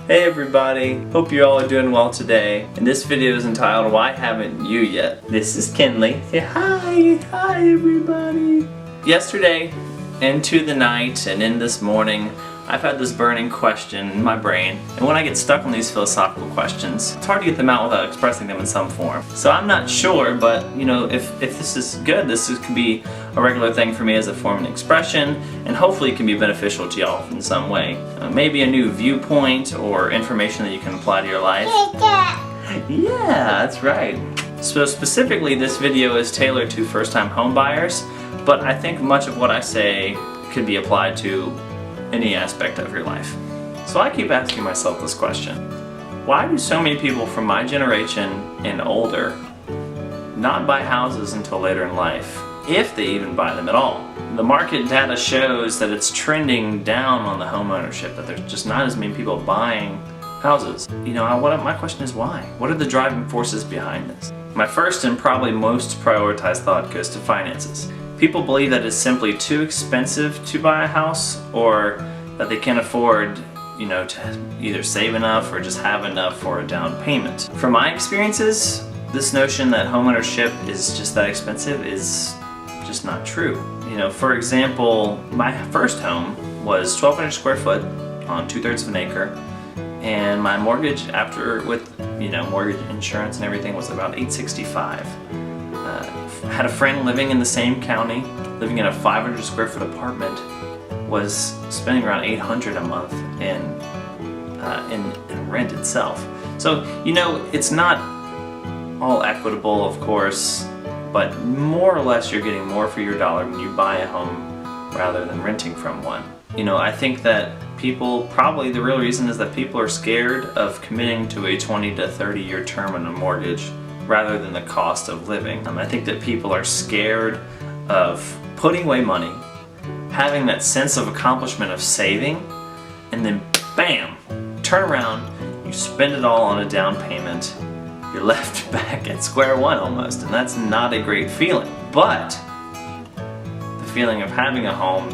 Hey everybody, hope you all are doing well today. And this video is entitled, Why Haven't You Yet? This is Kinley. Say hi everybody. Yesterday, into the night and in this morning, I've had this burning question in my brain, and when I get stuck on these philosophical questions, it's hard to get them out without expressing them in some form. So I'm not sure, but if this is good, could be a regular thing for me as a form of expression, and hopefully it can be beneficial to y'all in some way. Maybe a new viewpoint or information that you can apply to your life. Yeah, that's right. So specifically, this video is tailored to first-time home buyers, but I think much of what I say could be applied to any aspect of your life. So I keep asking myself this question: why do so many people from my generation and older not buy houses until later in life, if they even buy them at all? The market data shows that it's trending down on the home ownership, that there's just not as many people buying houses. My question is why? What are the driving forces behind this? My first and probably most prioritized thought goes to finances. People believe that it's simply too expensive to buy a house, or that they can't afford, to either save enough or just have enough for a down payment. From my experiences, this notion that homeownership is just that expensive is just not true. For example, my first home was 1,200 square foot on 2/3 of an acre, and my mortgage with mortgage insurance and everything was about $865. Had a friend living in the same county, living in a 500 square foot apartment, was spending around $800 a month in rent itself. So it's not all equitable, of course, but more or less you're getting more for your dollar when you buy a home rather than renting from one. I think that probably the real reason is that people are scared of committing to a 20 to 30 year term on a mortgage rather than the cost of living. I think that people are scared of putting away money, having that sense of accomplishment of saving, and then bam, turn around, you spend it all on a down payment, you're left back at square one almost, and that's not a great feeling. But the feeling of having a home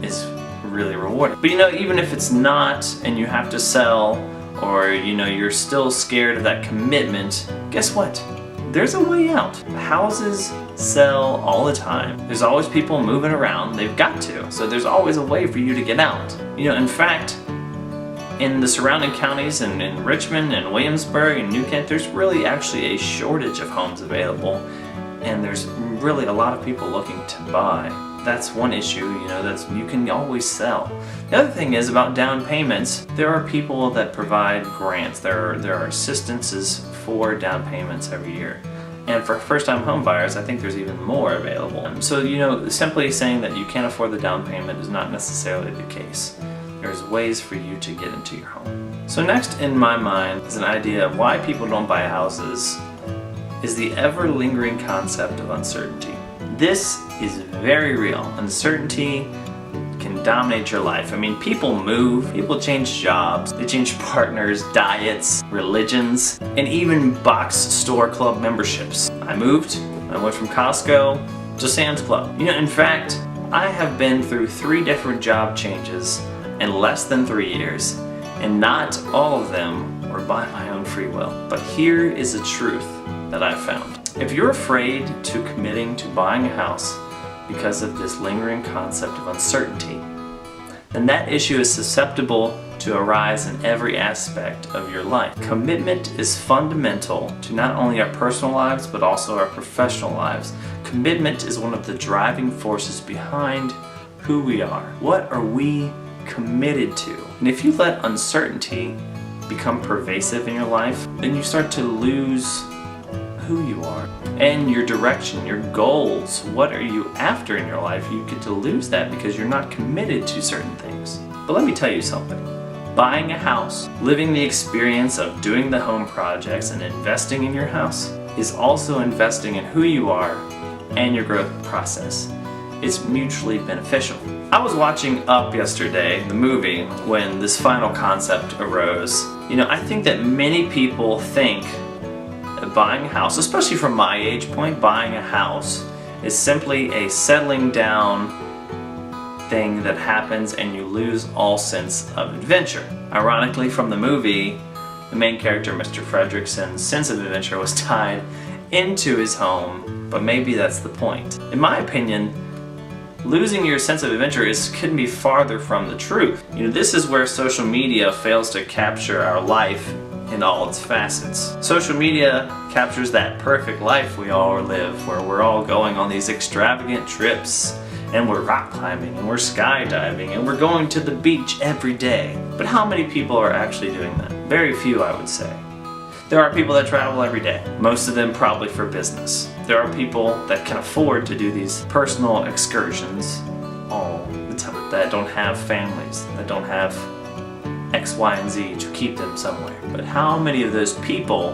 is really rewarding. But even if it's not, and you have to sell, or you're still scared of that commitment, guess what? There's a way out. Houses sell all the time. There's always people moving around. They've got to. So there's always a way for you to get out. In fact, in the surrounding counties and in Richmond and Williamsburg and New Kent, there's really actually a shortage of homes available, and there's really a lot of people looking to buy. That's one issue, you can always sell. The other thing is about down payments. There are people that provide grants. There are assistances for down payments every year. And for first-time home buyers, I think there's even more available. So, simply saying that you can't afford the down payment is not necessarily the case. There's ways for you to get into your home. So next in my mind is an idea of why people don't buy houses is the ever-lingering concept of uncertainty. This is very real. Uncertainty can dominate your life. People move, people change jobs, they change partners, diets, religions, and even box store club memberships. I moved, I went from Costco to Sam's Club. In fact, I have been through 3 different job changes in less than 3 years, and not all of them were by my own free will. But here is a truth that I've found. If you're afraid to committing to buying a house because of this lingering concept of uncertainty, then that issue is susceptible to arise in every aspect of your life. Commitment is fundamental to not only our personal lives, but also our professional lives. Commitment is one of the driving forces behind who we are. What are we committed to? And if you let uncertainty become pervasive in your life, then you start to lose who you are and your direction, your goals. What are you after in your life? You get to lose that because you're not committed to certain things. But let me tell you something. Buying a house, living the experience of doing the home projects and investing in your house is also investing in who you are and your growth process. It's mutually beneficial. I was watching Up yesterday, the movie, when this final concept arose. I think that many people think buying a house, especially from my age point, buying a house is simply a settling down thing that happens and you lose all sense of adventure. Ironically, from the movie, the main character, Mr. Fredrickson's sense of adventure was tied into his home, but maybe that's the point. In my opinion, losing your sense of adventure couldn't be farther from the truth. This is where social media fails to capture our life in all its facets. Social media captures that perfect life we all live, where we're all going on these extravagant trips, and we're rock climbing, and we're skydiving, and we're going to the beach every day. But how many people are actually doing that? Very few, I would say. There are people that travel every day, most of them probably for business. There are people that can afford to do these personal excursions all the time, that don't have families, that don't have X, Y, and Z to keep them somewhere. But how many of those people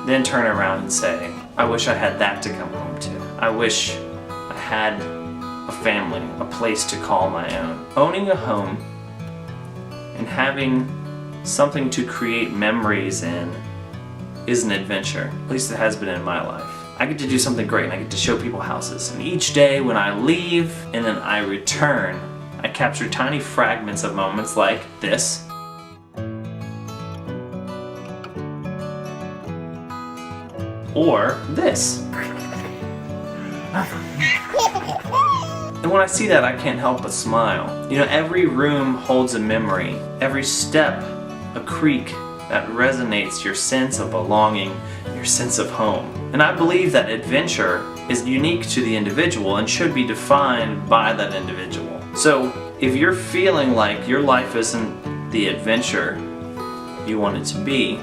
then turn around and say, I wish I had that to come home to. I wish I had a family, a place to call my own. Owning a home and having something to create memories in is an adventure. At least it has been in my life. I get to do something great and I get to show people houses. And each day when I leave and then I return, I capture tiny fragments of moments like this. Or this. And when I see that, I can't help but smile. Every room holds a memory. Every step, a creak that resonates your sense of belonging, your sense of home. And I believe that adventure is unique to the individual and should be defined by that individual. So if you're feeling like your life isn't the adventure you want it to be,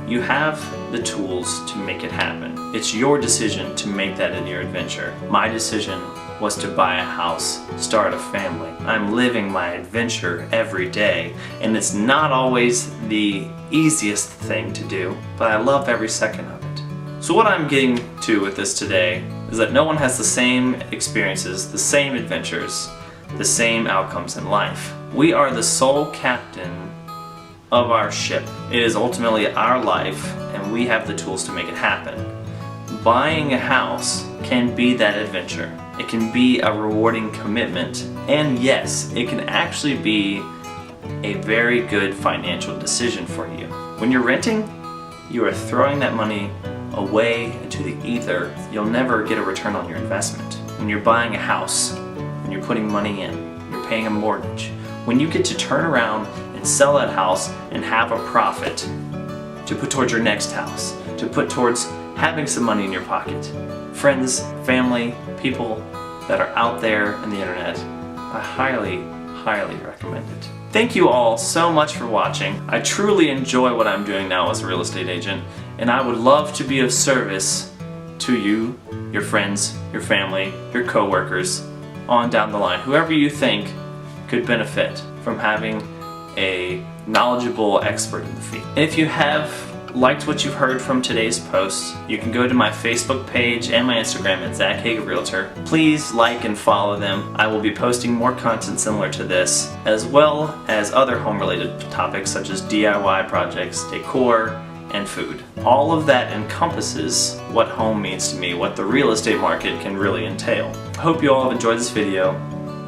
you have the tools to make it happen. It's your decision to make that in your adventure. My decision was to buy a house, start a family. I'm living my adventure every day, and it's not always the easiest thing to do, but I love every second of it. So what I'm getting to with this today is that no one has the same experiences, the same adventures, the same outcomes in life. We are the sole captain of our ship. It is ultimately our life, and we have the tools to make it happen. Buying a house can be that adventure. It can be a rewarding commitment, and yes, it can actually be a very good financial decision for you. When you're renting, you are throwing that money away into the ether. You'll never get a return on your investment. When you're buying a house and you're putting money in, you're paying a mortgage, when you get to turn around and sell that house and have a profit to put towards your next house, to put towards having some money in your pocket. Friends, family, people that are out there on the internet, I highly, highly recommend it. Thank you all so much for watching. I truly enjoy what I'm doing now as a real estate agent, and I would love to be of service to you, your friends, your family, your coworkers, on down the line. Whoever you think could benefit from having a knowledgeable expert in the field. And if you have liked what you've heard from today's post, you can go to my Facebook page and my Instagram at Zach Hager Realtor. Please like and follow them. I will be posting more content similar to this, as well as other home-related topics such as DIY projects, decor, and food. All of that encompasses what home means to me, what the real estate market can really entail. I hope you all have enjoyed this video.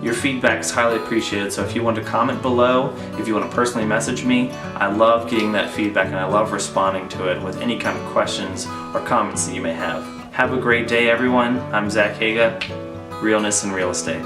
Your feedback is highly appreciated, so if you want to comment below, if you want to personally message me, I love getting that feedback and I love responding to it with any kind of questions or comments that you may have. Have a great day, everyone. I'm Zach Hager, Realness in Real Estate.